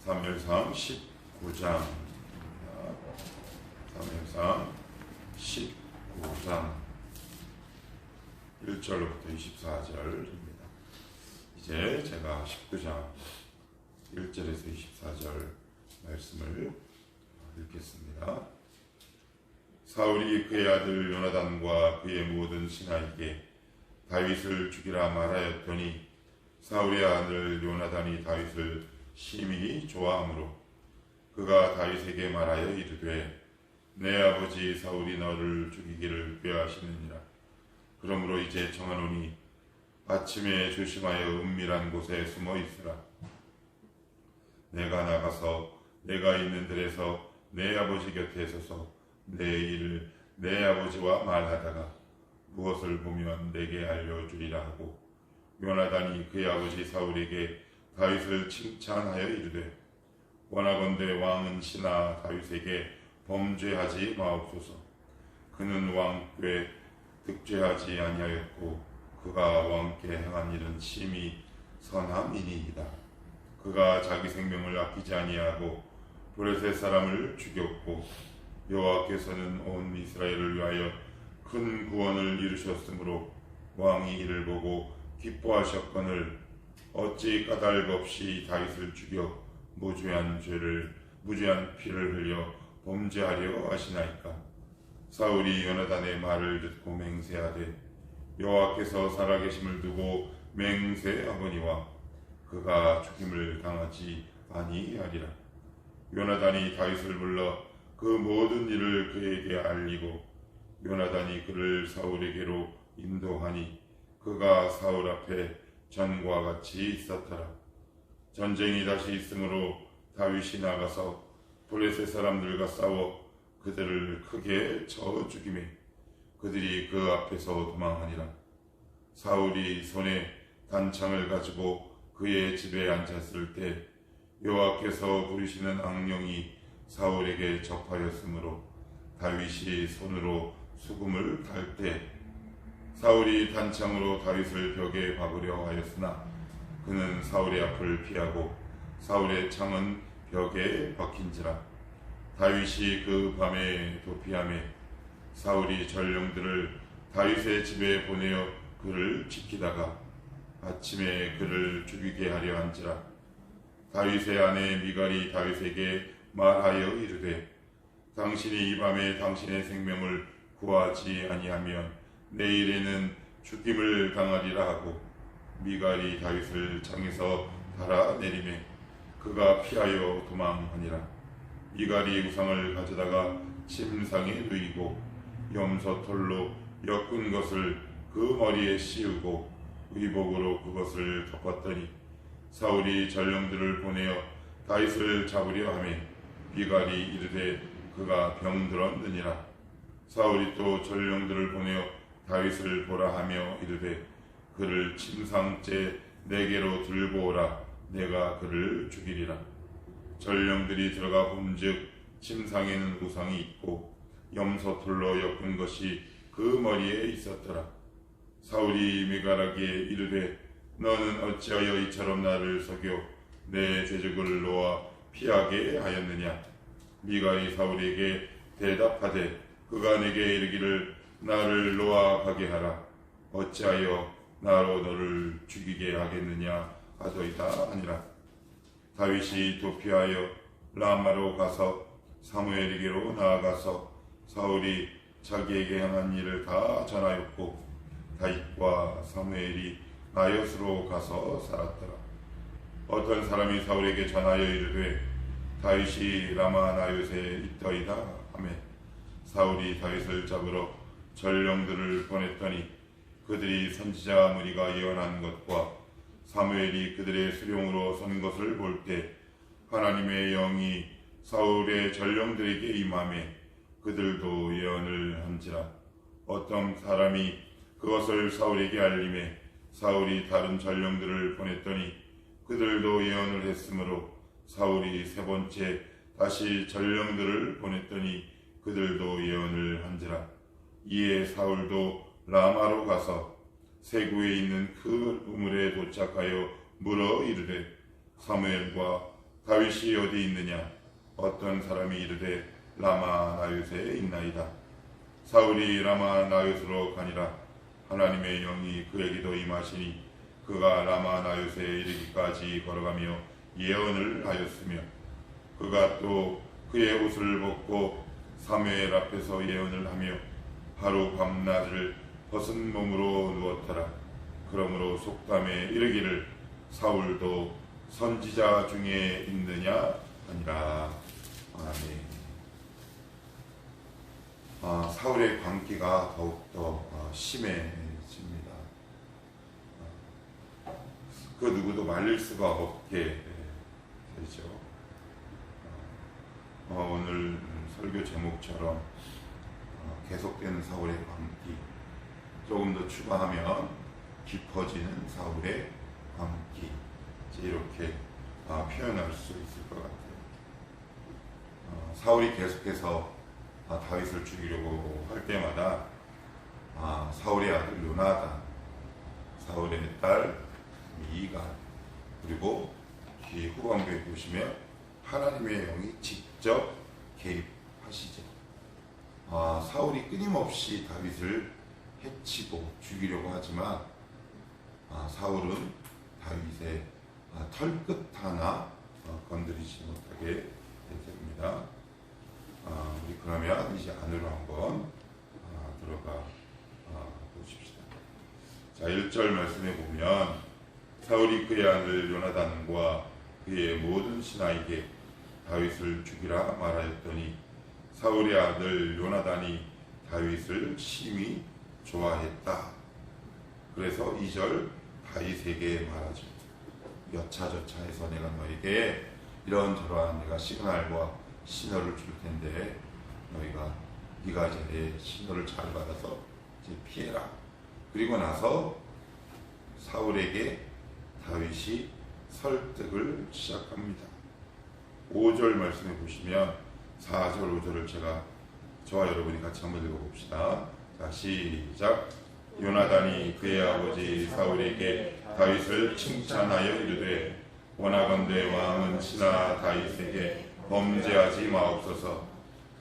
사무엘상 19장, 사무엘상 19장 1절로부터 24절입니다. 이제 제가 19장 1절에서 24절 말씀을 읽겠습니다. 사울이 그의 아들 요나단과 그의 모든 신하에게 다윗을 죽이라 말하였더니 사울의 아들 요나단이 다윗을 심히 좋아하므로 그가 다윗에게 말하여 이르되 내 아버지 사울이 너를 죽이기를 꾀하시느니라. 그러므로 이제 청하노니 아침에 조심하여 은밀한 곳에 숨어 있으라. 내가 나가서 내가 있는 들에서 내 아버지 곁에 서서 내 일을 내 아버지와 말하다가 무엇을 보면 내게 알려주리라 하고 요나단이 그의 아버지 사울에게 다윗을 칭찬하여 이르되 원하건대 왕은 신하 다윗에게 범죄하지 마옵소서. 그는 왕께 득죄하지 아니하였고 그가 왕께 행한 일은 심히 선함이니이다. 그가 자기 생명을 아끼지 아니하고 블레셋 사람을 죽였고 여호와께서는 온 이스라엘을 위하여 큰 구원을 이루셨으므로 왕이 이를 보고 기뻐하셨거늘 어찌 까닭 없이 다윗을 죽여 무죄한 피를 흘려 범죄하려 하시나이까. 사울이 요나단의 말을 듣고 맹세하되 여호와께서 살아계심을 두고 맹세하거니와 그가 죽임을 당하지 아니하리라. 요나단이 다윗을 불러 그 모든 일을 그에게 알리고 요나단이 그를 사울에게로 인도하니 그가 사울 앞에 전과 같이 있었더라. 전쟁이 다시 있으므로 다윗이 나가서 블레셋 사람들과 싸워 그들을 크게 쳐 죽이매 그들이 그 앞에서 도망하니라. 사울이 손에 단창을 가지고 그의 집에 앉았을 때 여호와께서 부르시는 악령이 사울에게 접하였으므로 다윗이 손으로 수금을 탈 때 사울이 단창으로 다윗을 벽에 박으려 하였으나 그는 사울의 앞을 피하고 사울의 창은 벽에 박힌지라. 다윗이 그 밤에 도피하매 사울이 전령들을 다윗의 집에 보내어 그를 지키다가 아침에 그를 죽이게 하려 한지라. 다윗의 아내 미갈이 다윗에게 말하여 이르되 당신이 이 밤에 당신의 생명을 구하지 아니하면 내일에는 죽임을 당하리라 하고 미갈이 다윗을 창에서 달아내리매 그가 피하여 도망하니라. 미갈이 우상을 가져다가 침상에 누이고 염소털로 엮은 것을 그 머리에 씌우고 의복으로 그것을 덮었더니 사울이 전령들을 보내어 다윗을 잡으려 하매 미갈이 이르되 그가 병들었느니라. 사울이 또 전령들을 보내어 다윗을 보라 하며 이르되 그를 침상째 내게로 들고 오라. 내가 그를 죽이리라. 전령들이 들어가 본즉 침상에는 우상이 있고 염소털로 엮은 것이 그 머리에 있었더라. 사울이 미갈에게 이르되 너는 어찌하여 이처럼 나를 속여 내 대적을 놓아 피하게 하였느냐. 미갈이 사울에게 대답하되 그가 내게 이르기를 나를 놓아 가게 하라. 어찌하여 나로 너를 죽이게 하겠느냐 하더이다 하니라. 다윗이 도피하여 라마로 가서 사무엘에게로 나아가서 사울이 자기에게 행한 일을 다 전하였고 다윗과 사무엘이 나요스로 가서 살았더라. 어떤 사람이 사울에게 전하여 이르되 다윗이 라마 나요스에 있더이다 하매 사울이 다윗을 잡으러 전령들을 보냈더니 그들이 선지자 무리가 예언한 것과 사무엘이 그들의 수령으로 선 것을 볼 때 하나님의 영이 사울의 전령들에게 임하매 그들도 예언을 한지라. 어떤 사람이 그것을 사울에게 알림해 사울이 다른 전령들을 보냈더니 그들도 예언을 했으므로 사울이 세 번째 다시 전령들을 보냈더니 그들도 예언을 한지라. 이에 사울도 라마로 가서 세구에 있는 그 우물에 도착하여 물어 이르되 사무엘과 다윗이 어디 있느냐? 어떤 사람이 이르되 라마 나요스에 있나이다. 사울이 라마 나요스로 가니라. 하나님의 영이 그에게도 임하시니 그가 라마 나요스에 이르기까지 걸어가며 예언을 하였으며 그가 또 그의 옷을 벗고 사무엘 앞에서 예언을 하며 하루 밤낮을 벗은 몸으로 누웠더라. 그러므로 속담에 이르기를 사울도 선지자 중에 있느냐 하니라. 아멘. 사울의 광기가 더욱더 심해집니다. 그 누구도 말릴 수가 없게 되죠. 오늘 설교 제목처럼 계속되는 사울의 광기, 조금 더 추가하면 깊어지는 사울의 광기, 이렇게 표현할 수 있을 것 같아요. 사울이 계속해서 다윗을 죽이려고 할 때마다 사울의 아들 요나단, 사울의 딸 미갈, 그리고 뒤 후반부에 보시면 하나님의 영이 직접 개입하시죠. 사울이 끊임없이 다윗을 해치고 죽이려고 하지만 사울은 다윗의 털끝 하나 건드리지 못하게 됩니다. 우리 그러면 이제 안으로 한번 들어가 보십시다. 자, 1절 말씀에 보면 사울이 그의 아들 요나단과 그의 모든 신하에게 다윗을 죽이라 말하였더니 사울의 아들 요나단이 다윗을 심히 좋아했다. 그래서 2절 다윗에게 말하죠. 여차저차해서 내가 너에게 이런저런 내가 시그널과 신호를 줄 텐데 네가 이제 내 신호를 잘 받아서 이제 피해라. 그리고 나서 사울에게 다윗이 설득을 시작합니다. 5절 말씀해 보시면 4절 5절을 저와 여러분이 같이 한번 읽어봅시다. 자, 시작. 요나단이 그의 아버지 사울에게 다윗을 칭찬하여 이르되 원하건대 왕은 신하 다윗에게 범죄하지 마옵소서.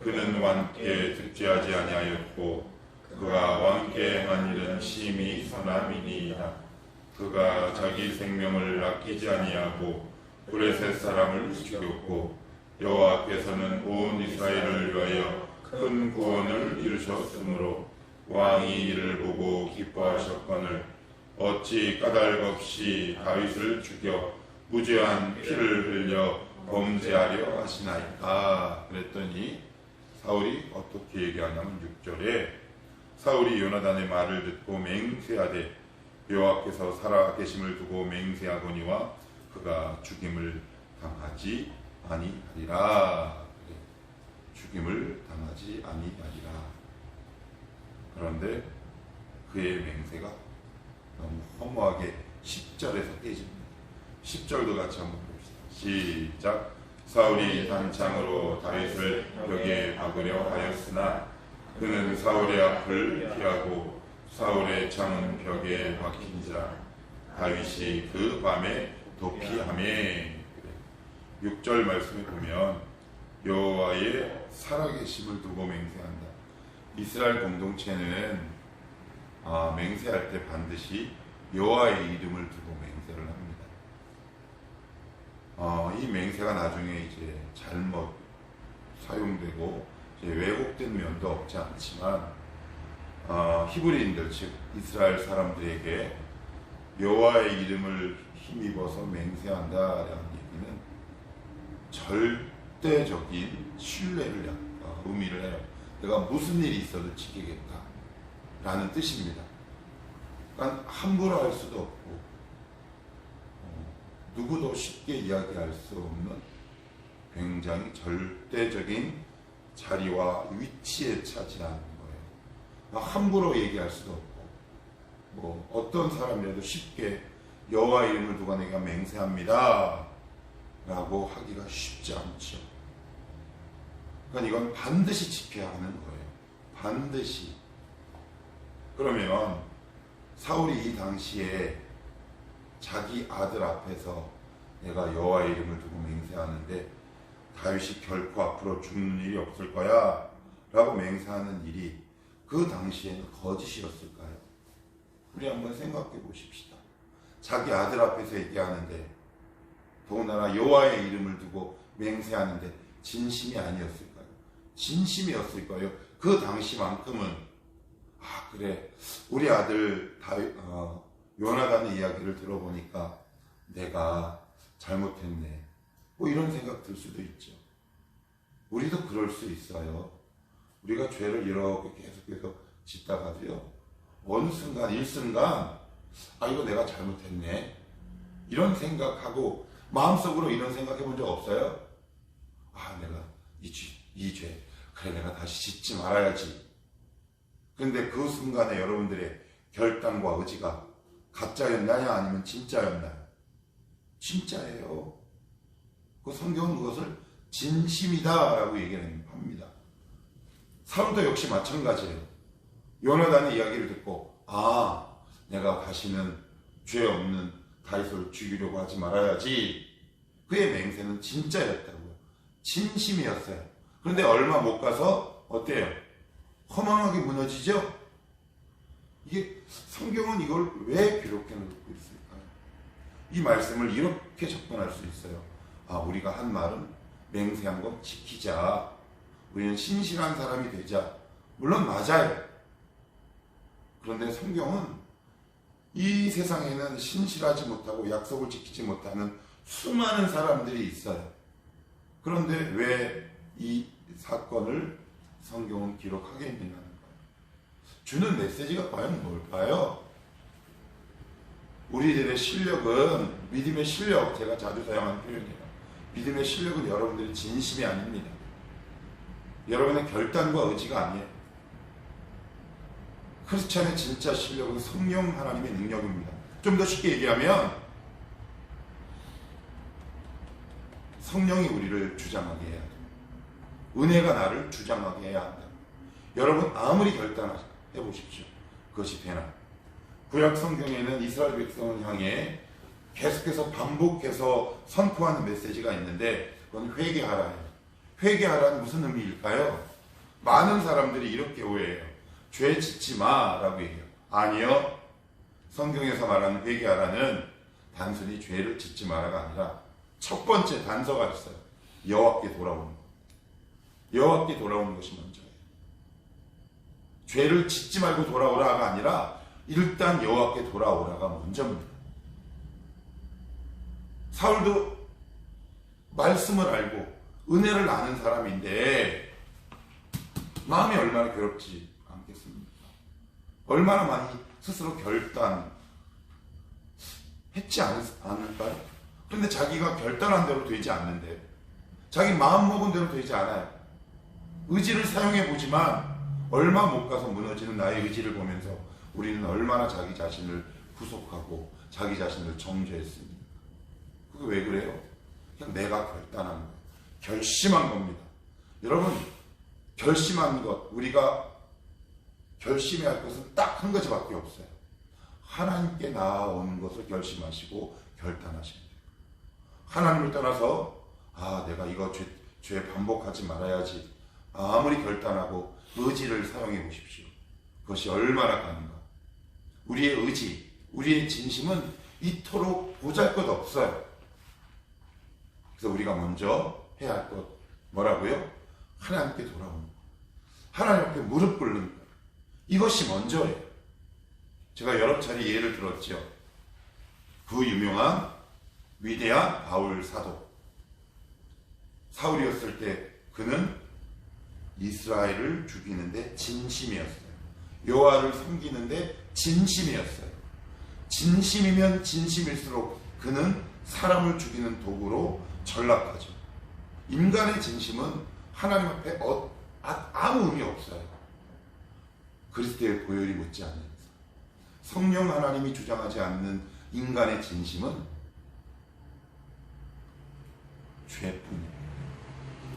그는 왕께 득죄하지 아니하였고 그가 왕께 한 일은 심히 선함이니이다. 그가 자기 생명을 아끼지 아니하고 브레셋 사람을 죽였고 여호와께서는 온 이스라엘을 위하여 큰 구원을 이루셨으므로 왕이 이를 보고 기뻐하셨거늘 어찌 까닭 없이 다윗을 죽여 무죄한 피를 흘려 범죄하려 하시나이까. 그랬더니 사울이 어떻게 얘기하냐면 6절에 사울이 요나단의 말을 듣고 맹세하되 여호와께서 살아계심을 두고 맹세하거니와 그가 죽임을 당하지 아니하리라. 죽임을 당하지 아니하리라. 그런데 그의 맹세가 너무 허무하게 10절에서 깨집니다. 10절도 같이 한번 봅시다. 시작. 사울이 단창으로 다윗을 벽에 박으려 하였으나 그는 사울의 앞을 피하고 사울의 창은 벽에 박힌지라 다윗이 그 밤에 도피하매. 6절 말씀에 보면 여호와의 살아계심을 두고 맹세한다. 이스라엘 공동체는 맹세할 때 반드시 여호와의 이름을 두고 맹세를 합니다. 이 맹세가 나중에 이제 잘못 사용되고 이제 왜곡된 면도 없지 않지만 히브리인들 즉 이스라엘 사람들에게 여호와의 이름을 힘입어서 맹세한다라는 얘기는 절대적인 신뢰를 의미를 해요. 내가 무슨 일이 있어도 지키겠다라는 뜻입니다. 그러니까 함부로 할 수도 없고 누구도 쉽게 이야기할 수 없는 굉장히 절대적인 자리와 위치에 차지하는 거예요. 함부로 얘기할 수도 없고 어떤 사람이라도 쉽게 여호와 이름을 두고 내가 맹세합니다 라고 하기가 쉽지 않죠. 그러니까 이건 반드시 지켜야 하는 거예요. 반드시. 그러면 사울이 이 당시에 자기 아들 앞에서 내가 여호와의 이름을 두고 맹세한다 맹세하는데 다윗이 결코 앞으로 죽는 일이 없을 거야 라고 맹세하는 일이 그 당시에는 거짓이었을까요? 우리 한번 생각해 보십시다. 자기 아들 앞에서 얘기하는데, 더군다나 여호와의 이름을 두고 맹세하는데 진심이 아니었을까요? 진심이었을 거예요. 그 당시만큼은 그래, 우리 아들 요나단의 이야기를 들어보니까 내가 잘못했네, 뭐 이런 생각 들 수도 있죠. 우리도 그럴 수 있어요. 우리가 죄를 이렇게 계속해서 짓다가도요, 어느 순간 일순간 이거 내가 잘못했네, 이런 생각하고 마음속으로 이런 생각 해본 적 없어요? 내가 이 죄 그래, 내가 다시 짓지 말아야지. 근데 그 순간에 여러분들의 결단과 의지가 가짜였나요? 아니면 진짜였나요? 진짜예요. 그 성경은 그것을 진심이다라고 얘기를 합니다. 사울도 역시 마찬가지예요. 요나단의 이야기를 듣고 내가 다시는 죄 없는 다윗을 죽이려고 하지 말아야지. 그의 맹세는 진짜였다고요. 진심이었어요. 그런데 얼마 못 가서 어때요? 허망하게 무너지죠? 이게 성경은 이걸 왜 기록해 놓고 있을까요? 이 말씀을 이렇게 접근할 수 있어요. 우리가 한 말은 맹세한 건 지키자. 우리는 신실한 사람이 되자. 물론 맞아요. 그런데 성경은 이 세상에는 신실하지 못하고 약속을 지키지 못하는 수많은 사람들이 있어요. 그런데 왜 이 사건을 성경은 기록하겠느냐는 거예요. 주는 메시지가 과연 뭘까요? 우리들의 실력은, 믿음의 실력, 제가 자주 사용하는 표현이에요. 믿음의 실력은 여러분들의 진심이 아닙니다. 여러분의 결단과 의지가 아니에요. 크리스찬의 진짜 실력은 성령 하나님의 능력입니다. 좀 더 쉽게 얘기하면 성령이 우리를 주장하게 해야 돼요. 은혜가 나를 주장하게 해야 한다. 여러분 아무리 결단해 보십시오. 그것이 되나? 구약 성경에는 이스라엘 백성을 향해 계속해서 반복해서 선포하는 메시지가 있는데 그건 회개하라예요. 회개하라는 무슨 의미일까요? 많은 사람들이 이렇게 오해해요. 죄 짓지 마라고 얘기해요. 아니요. 성경에서 말하는 회개하라는 단순히 죄를 짓지 마라가 아니라 첫 번째 단서가 있어요. 여호와께 돌아오는 것. 여호와께 돌아오는 것이 먼저예요. 죄를 짓지 말고 돌아오라가 아니라 일단 여호와께 돌아오라가 먼저입니다. 사울도 말씀을 알고 은혜를 아는 사람인데 마음이 얼마나 괴롭지 않겠습니까? 얼마나 많이 스스로 결단했지 않을까요? 그런데 자기가 결단한 대로 되지 않는데, 자기 마음 먹은 대로 되지 않아요. 의지를 사용해 보지만 얼마 못 가서 무너지는 나의 의지를 보면서 우리는 얼마나 자기 자신을 구속하고 자기 자신을 정죄했습니까? 그게 왜 그래요? 그냥 내가 결단한 거예요. 결심한 겁니다. 여러분, 결심한 것, 우리가 결심해야 할 것은 딱 한 가지밖에 없어요. 하나님께 나아오는 것을 결심하시고 결단하시면 돼요. 하나님을 떠나서 내가 이거 죄 반복하지 말아야지, 아무리 결단하고 의지를 사용해 보십시오. 그것이 얼마나 가는가. 우리의 의지, 우리의 진심은 이토록 보잘것없어요. 그래서 우리가 먼저 해야 할 것 뭐라고요? 하나님께 돌아오는 것, 하나님 앞에 무릎 꿇는 것, 이것이 먼저예요. 제가 여러 차례 예를 들었죠. 그 유명한 위대한 바울 사도, 사울이었을 때 그는 이스라엘을 죽이는데 진심이었어요. 여호와를 섬기는데 진심이었어요. 진심이면 진심일수록 그는 사람을 죽이는 도구로 전락하죠. 인간의 진심은 하나님 앞에 아무 의미 없어요. 그리스도의 보혈이 묻지 않는 이상, 성령 하나님이 주장하지 않는 인간의 진심은 죄뿐이에요.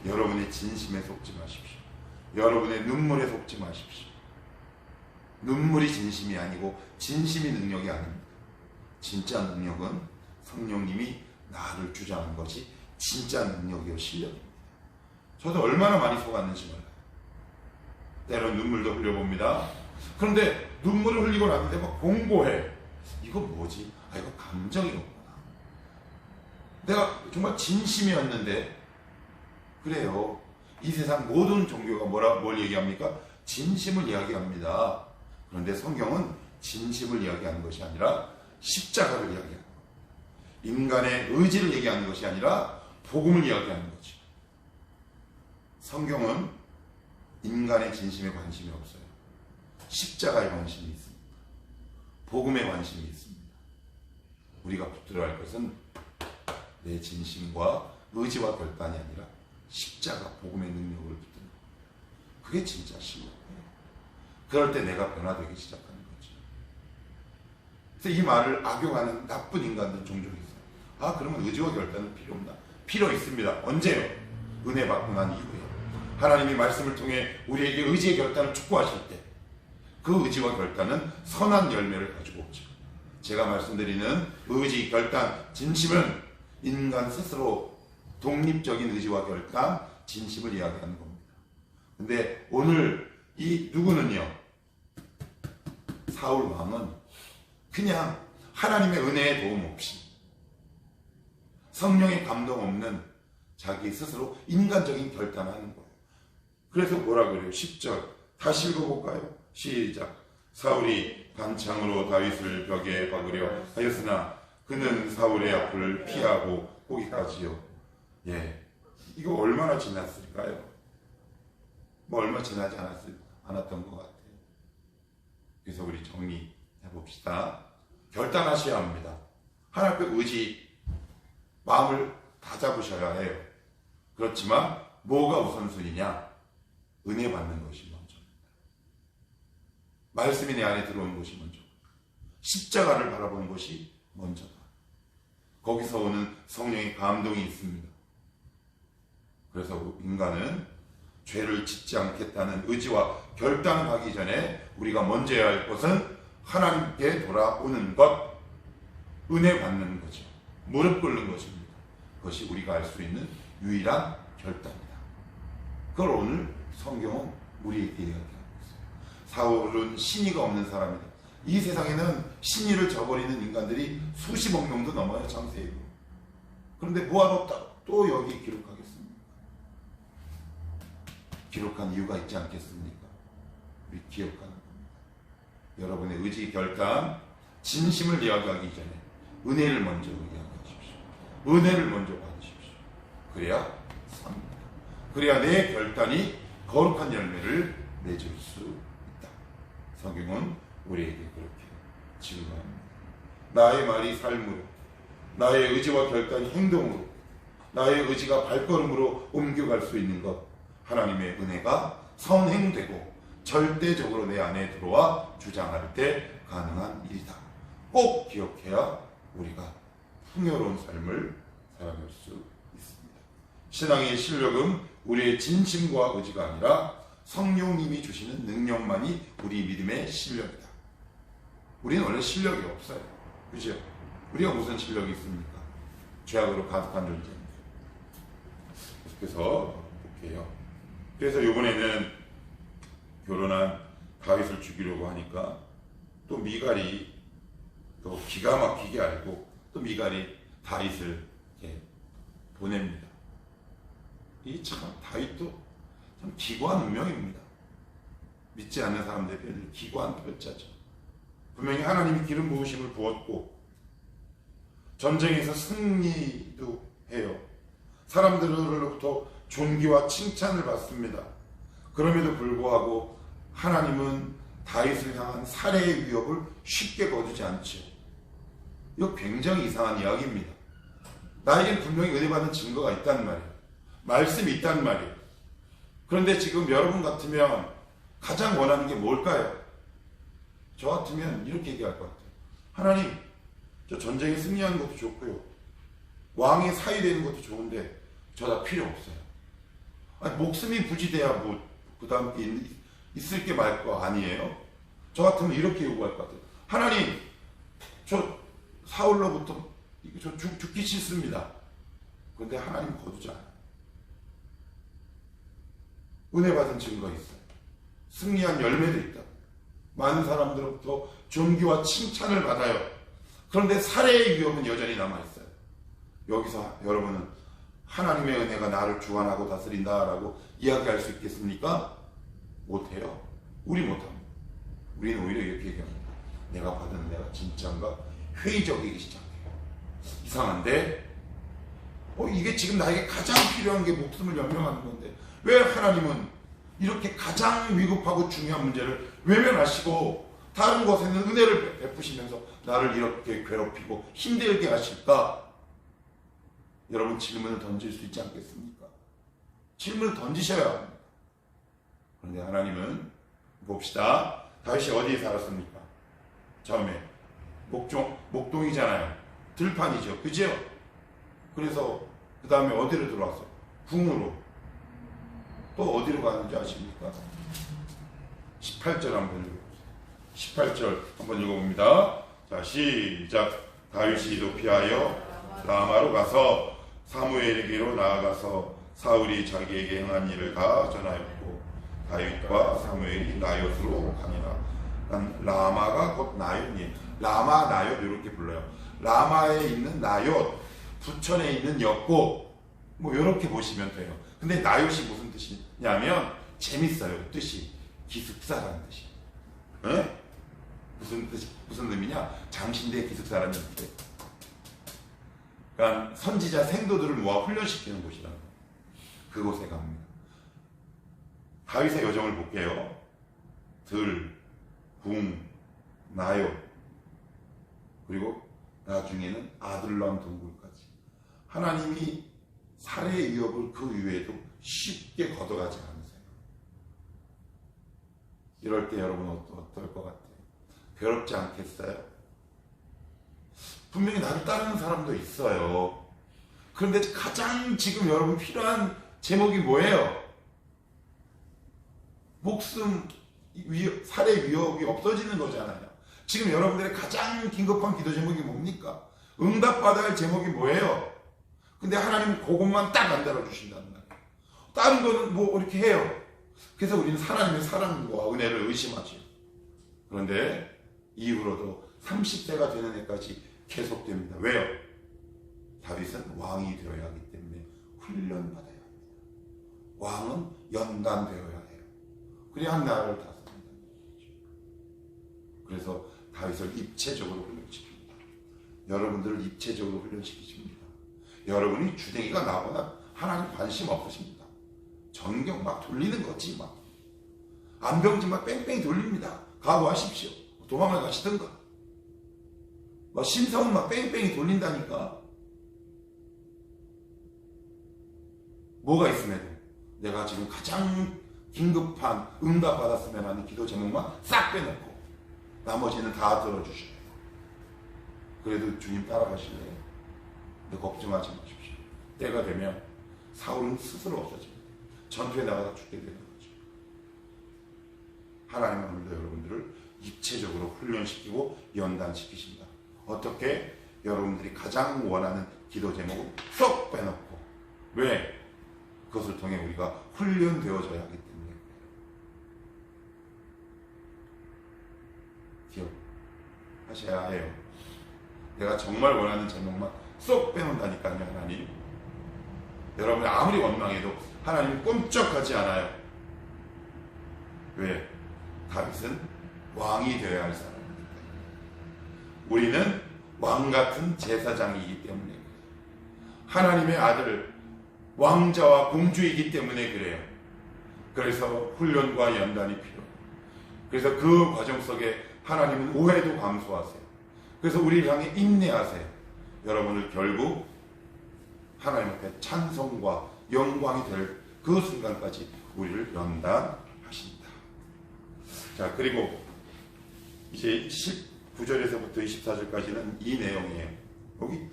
여러분의 진심에 속지 마십시오. 여러분의 눈물에 속지 마십시오. 눈물이 진심이 아니고 진심이 능력이 아닙니다. 진짜 능력은 성령님이 나를 주장한 것이 진짜 능력이요 실력입니다. 저도 얼마나 많이 속았는지 몰라요. 때론 눈물도 흘려봅니다. 그런데 눈물을 흘리고 나는데 막 공고해. 이거 뭐지? 아, 이거 감정이었구나. 내가 정말 진심이었는데. 그래요. 이 세상 모든 종교가 뭘 얘기합니까? 진심을 이야기합니다. 그런데 성경은 진심을 이야기하는 것이 아니라 십자가를 이야기하는 거예요. 인간의 의지를 얘기하는 것이 아니라 복음을 이야기하는 거죠. 성경은 인간의 진심에 관심이 없어요. 십자가에 관심이 있습니다. 복음에 관심이 있습니다. 우리가 붙들어야 할 것은 내 진심과 의지와 결단이 아니라 십자가, 복음의 능력을 붙드는 것. 그게 진짜 신앙이에요. 그럴 때 내가 변화되기 시작하는 거죠. 그래서 이 말을 악용하는 나쁜 인간들 종종 있어요. 아, 그러면 의지와 결단은 필요 없나? 필요 있습니다. 언제요? 은혜 받고 난 이후에. 하나님이 말씀을 통해 우리에게 의지의 결단을 촉구하실 때 그 의지와 결단은 선한 열매를 가지고 오죠. 제가 말씀드리는 의지, 결단, 진심은 인간 스스로 독립적인 의지와 결단, 진심을 이야기하는 겁니다. 근데 오늘 이 누구는요, 사울 왕은 그냥 하나님의 은혜의 도움 없이 성령의 감동 없는 자기 스스로 인간적인 결단을 하는 거예요. 그래서 뭐라 그래요? 10절 다시 읽어볼까요? 시작. 사울이 반창으로 다윗을 벽에 박으려 하였으나 그는 사울의 앞을 피하고 보기까지요. 예, 이거 얼마나 지났을까요? 뭐 얼마 지나지 않았던 것 같아요. 그래서 우리 정리해 봅시다. 결단하셔야 합니다. 하나님의 의지, 마음을 다 잡으셔야 해요. 그렇지만 뭐가 우선순위냐? 은혜 받는 것이 먼저입니다. 말씀이 내 안에 들어오는 것이 먼저입니다. 십자가를 바라보는 것이 먼저다. 거기서 오는 성령의 감동이 있습니다. 그래서 인간은 죄를 짓지 않겠다는 의지와 결단을 하기 전에 우리가 먼저 해야 할 것은 하나님께 돌아오는 것, 은혜 받는 거죠. 무릎 꿇는 것입니다. 그것이 우리가 할 수 있는 유일한 결단이다. 그걸 오늘 성경은 우리에게 이야기하고 있어요. 사울은 신의가 없는 사람이다. 이 세상에는 신의를 저버리는 인간들이 수십억 명도 넘어요, 창세기로. 그런데 뭐하러 또 여기 기록하겠습니까? 기록한 이유가 있지 않겠습니까? 우리 기억하는 겁니다. 여러분의 의지, 결단, 진심을 이야기하기 전에 은혜를 먼저 이야기하십시오. 은혜를 먼저 받으십시오. 그래야 삽니다. 그래야 내 결단이 거룩한 열매를 맺을 수 있다. 성경은 우리에게 그렇게 지금합니다. 나의 말이 삶으로, 나의 의지와 결단이 행동으로, 나의 의지가 발걸음으로 옮겨갈 수 있는 것, 하나님의 은혜가 선행되고 절대적으로 내 안에 들어와 주장할 때 가능한 일이다. 꼭 기억해야 우리가 풍요로운 삶을 살아갈 수 있습니다. 신앙의 실력은 우리의 진심과 의지가 아니라 성령님이 주시는 능력만이 우리 믿음의 실력이다. 우리는 원래 실력이 없어요. 그죠? 우리가 무슨 실력이 있습니까? 죄악으로 가득한 존재인데. 계속해서 볼게요. 그래서 이번에는 결혼한 다윗을 죽이려고 하니까 또 미갈이 또 기가 막히게 알고 또 미갈이 다윗을 이렇게 보냅니다. 이 참 다윗도 참 기구한 운명입니다. 믿지 않는 사람들에게 기구한 별자죠. 분명히 하나님이 기름 부으심을 부었고 전쟁에서 승리도 해요. 사람들로부터 존귀와 칭찬을 받습니다. 그럼에도 불구하고 하나님은 다윗을 향한 살해의 위협을 쉽게 거두지 않죠. 이거 굉장히 이상한 이야기입니다. 나에겐 분명히 은혜받은 증거가 있단 말이에요. 말씀이 있단 말이에요. 그런데 지금 여러분 같으면 가장 원하는 게 뭘까요? 저 같으면 이렇게 얘기할 것 같아요. 하나님, 저 전쟁에 승리하는 것도 좋고요. 왕의 사위 되는 것도 좋은데 저 다 필요 없어요. 아니, 목숨이 부지돼야 뭐 그 다음 게 있을 게 말 거 아니에요? 저 같으면 이렇게 요구할 것 같아요. 하나님, 저 사울로부터 저 죽기 싫습니다. 그런데 하나님 거두지 않아요. 은혜 받은 증거 있어요. 승리한 열매도 있다. 많은 사람들로부터 존귀와 칭찬을 받아요. 그런데 살해의 위협은 여전히 남아있어요. 여기서 여러분은 하나님의 은혜가 나를 주관하고 다스린다라고 이야기할 수 있겠습니까? 못해요. 우리 못합니다. 우리는 오히려 이렇게 얘기합니다. 내가 받은 은혜가 진짜인가? 회의적이기 시작해요. 이상한데? 이게 지금 나에게 가장 필요한 게 목숨을 연명하는 건데 왜 하나님은 이렇게 가장 위급하고 중요한 문제를 외면하시고 다른 것에는 은혜를 베푸시면서 나를 이렇게 괴롭히고 힘들게 하실까? 여러분 질문을 던질 수 있지 않겠습니까? 질문을 던지셔야 합니다. 그런데 하나님은 봅시다. 다윗이 어디에 살았습니까? 처음에 목동이잖아요. 들판이죠. 그죠? 그래서 그 다음에 어디로 들어왔어? 궁으로. 또 어디로 가는지 아십니까? 18절 한번 읽어보세요. 18절 한번 읽어봅니다. 자, 시작. 다윗이 높이하여 라마로 가서 사무엘에게로 나아가서 사울이 자기에게 행한 일을 다 전하였고 다윗과 사무엘이 나요스로 가니라. 라마가 곧 나요이에요. 라마 나요 이렇게 불러요. 라마에 있는 나요, 부천에 있는 엽고 뭐 이렇게 보시면 돼요. 근데 나요시 무슨 뜻이냐면 재밌어요. 뜻이 기숙사라는 뜻이에요. 네? 무슨 의미냐? 장신대 기숙사라는 뜻이에요. 그러니까 선지자 생도들을 모아 훈련시키는 곳이라는 거예요. 그곳에 갑니다. 다윗의 여정을 볼게요. 들, 궁, 나요, 그리고 나중에는 아둘람 동굴까지. 하나님이 살해의 위협을 그 위에도 쉽게 걷어가지 않으세요. 이럴 때 여러분은 어떨 것 같아요? 괴롭지 않겠어요? 분명히 나를 따르는 사람도 있어요. 그런데 가장 지금 여러분 필요한 제목이 뭐예요? 목숨 살해 위협이 없어지는 거잖아요. 지금 여러분들의 가장 긴급한 기도 제목이 뭡니까? 응답받아야 할 제목이 뭐예요? 근데 하나님은 그것만 딱 안 달아주신다는 말이에요. 다른 거는 뭐 이렇게 해요. 그래서 우리는 하나님의 사랑과 은혜를 의심하죠. 그런데 이후로도 30세가 되는 해까지 계속됩니다. 왜요? 다윗은 왕이 되어야 하기 때문에 훈련받아야 합니다. 왕은 연단되어야 해요. 그래야 한 나라를 다스린다는 거죠. 그래서 다윗을 입체적으로 훈련시킵니다. 여러분들을 입체적으로 훈련시키십니다. 여러분이 주댕이가 나거나 하나님 관심 없으십니다. 전경 막 돌리는 거지 막. 안병지 막 뺑뺑이 돌립니다. 각오하십시오. 도망을 가시든가. 막 심성은 막 뺑뺑이 돌린다니까. 뭐가 있음에도 내가 지금 가장 긴급한 응답받았으면 하는 기도 제목만 싹 빼놓고 나머지는 다 들어주셔요. 그래도 주님 따라가실래요? 근데 걱정하지 마십시오. 때가 되면 사울은 스스로 없어집니다. 전투에 나가다 죽게 되는 거죠. 하나님은 오늘도 여러분들을 입체적으로 훈련시키고 연단시키십니다. 어떻게? 여러분들이 가장 원하는 기도 제목을 쏙 빼놓고. 왜? 그것을 통해 우리가 훈련되어져야 하기 때문에 기억하셔야 해요. 내가 정말 원하는 제목만 쏙 빼놓는다니까요. 하나님, 여러분이 아무리 원망해도 하나님은 꿈쩍하지 않아요. 왜? 다윗은 왕이 되어야 할 사람이기 때문에. 우리는 왕같은 제사장이기 때문에 그래요. 하나님의 아들 왕자와 공주이기 때문에 그래요. 그래서 훈련과 연단이 필요해요. 그래서 그 과정 속에 하나님은 오해도 감수하세요. 그래서 우리를 향해 인내하세요. 여러분을 결국 하나님 앞에 찬송과 영광이 될 그 순간까지 우리를 연단하십니다. 자, 그리고 이제 19절에서부터 24절까지는 이 내용이에요. 여기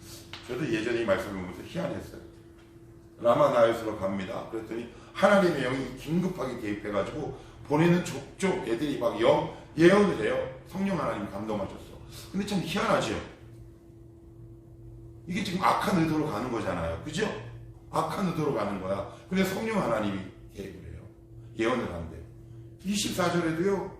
저도 예전에 이 말씀을 보면서 희한했어요. 라마 나요스로 갑니다. 그랬더니 하나님의 영이 긴급하게 개입해가지고 보내는 족족 애들이 막 예언을 해요. 성령 하나님이 감동하셨어. 근데 참 희한하죠. 이게 지금 악한 의도로 가는 거잖아요. 그죠? 악한 의도로 가는 거야. 근데 성령 하나님이 개입을 해요. 예언을 한대요. 24절에도요,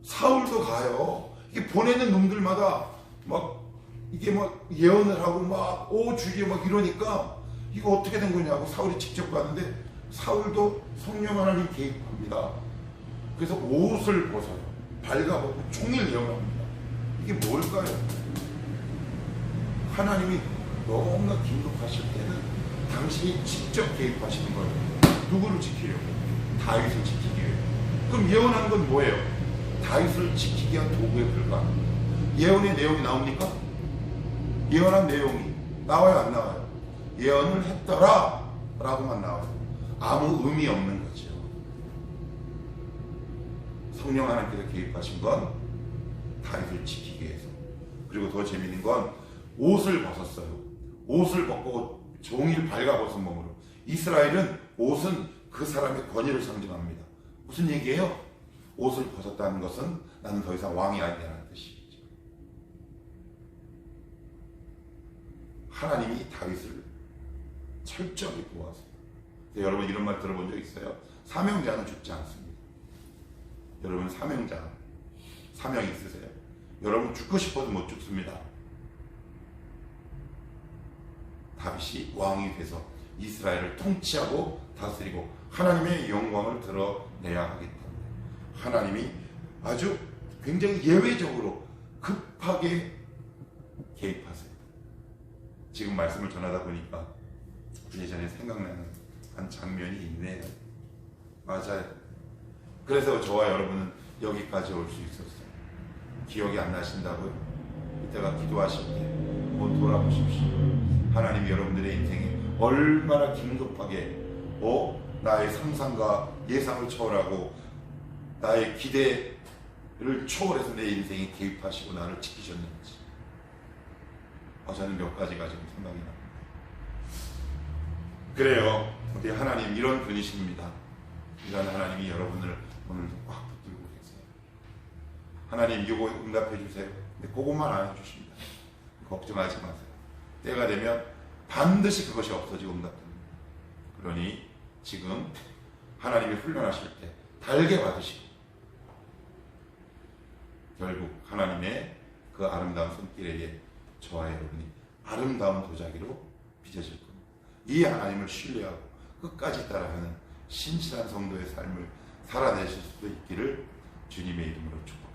사울도 가요. 이게 보내는 놈들마다 막 이게 막 예언을 하고 막 주여 막 이러니까 이거 어떻게 된 거냐고 사울이 직접 가는데 사울도 성령 하나님 개입합니다. 그래서 옷을 벗어요. 발가벗고 종일 예언합니다. 이게 뭘까요? 하나님이 너무나 긴급하실 때는 당신이 직접 개입하시는 거예요. 누구를 지키려고? 다윗을 지키기 위해. 그럼 예언한 건 뭐예요? 다윗을 지키기 위한 도구에 불과한 거예요. 예언의 내용이 나옵니까? 예언한 내용이 나와요, 안 나와요? 예언을 했더라 라고만 나와요. 아무 의미 없는 거죠. 성령 하나님께서 개입하신 건 다윗을 지키기 위해서. 그리고 더 재밌는 건 옷을 벗었어요. 옷을 벗고 종일 발가벗은 몸으로. 이스라엘은 옷은 그 사람의 권위를 상징합니다. 무슨 얘기예요? 옷을 벗었다는 것은 나는 더 이상 왕이 아니라는 뜻이죠. 하나님이 다윗을 철저히 보았어요. 여러분 이런 말 들어본 적 있어요? 사명자는 죽지 않습니다. 여러분 사명자, 사명 있으세요? 여러분 죽고 싶어도 못 죽습니다. 다윗이 왕이 돼서 이스라엘을 통치하고 다스리고 하나님의 영광을 드러내야 하기 때문에 하나님이 아주 굉장히 예외적으로 급하게 개입하세요. 지금 말씀을 전하다 보니까 예전에 생각나는 한 장면이 있네요. 맞아요. 그래서 저와 여러분은 여기까지 올 수 있었어요. 기억이 안 나신다고요? 이때가 기도하실 때 한번 돌아보십시오. 하나님이 여러분들의 인생에 얼마나 긴급하게 나의 상상과 예상을 초월하고 나의 기대를 초월해서 내 인생에 개입하시고 나를 지키셨는지 저는 몇 가지가 지금 생각이 납니다. 그래요. 우리 하나님 이런 분이십니다. 이런 하나님이 여러분을 오늘 꽉 붙들고 계세요. 하나님 이거 응답해 주세요. 근데 그것만 안 해주십니다. 걱정하지 마세요. 때가 되면 반드시 그것이 없어지고 응답됩니다. 그러니 지금 하나님이 훈련하실 때 달게 받으시고 결국 하나님의 그 아름다운 손길에 저와 여러분이 아름다운 도자기로 빚어질 겁니다. 이 하나님을 신뢰하고 끝까지 따라가는 신실한 성도의 삶을 살아내실 수 있기를 주님의 이름으로 축복합니다.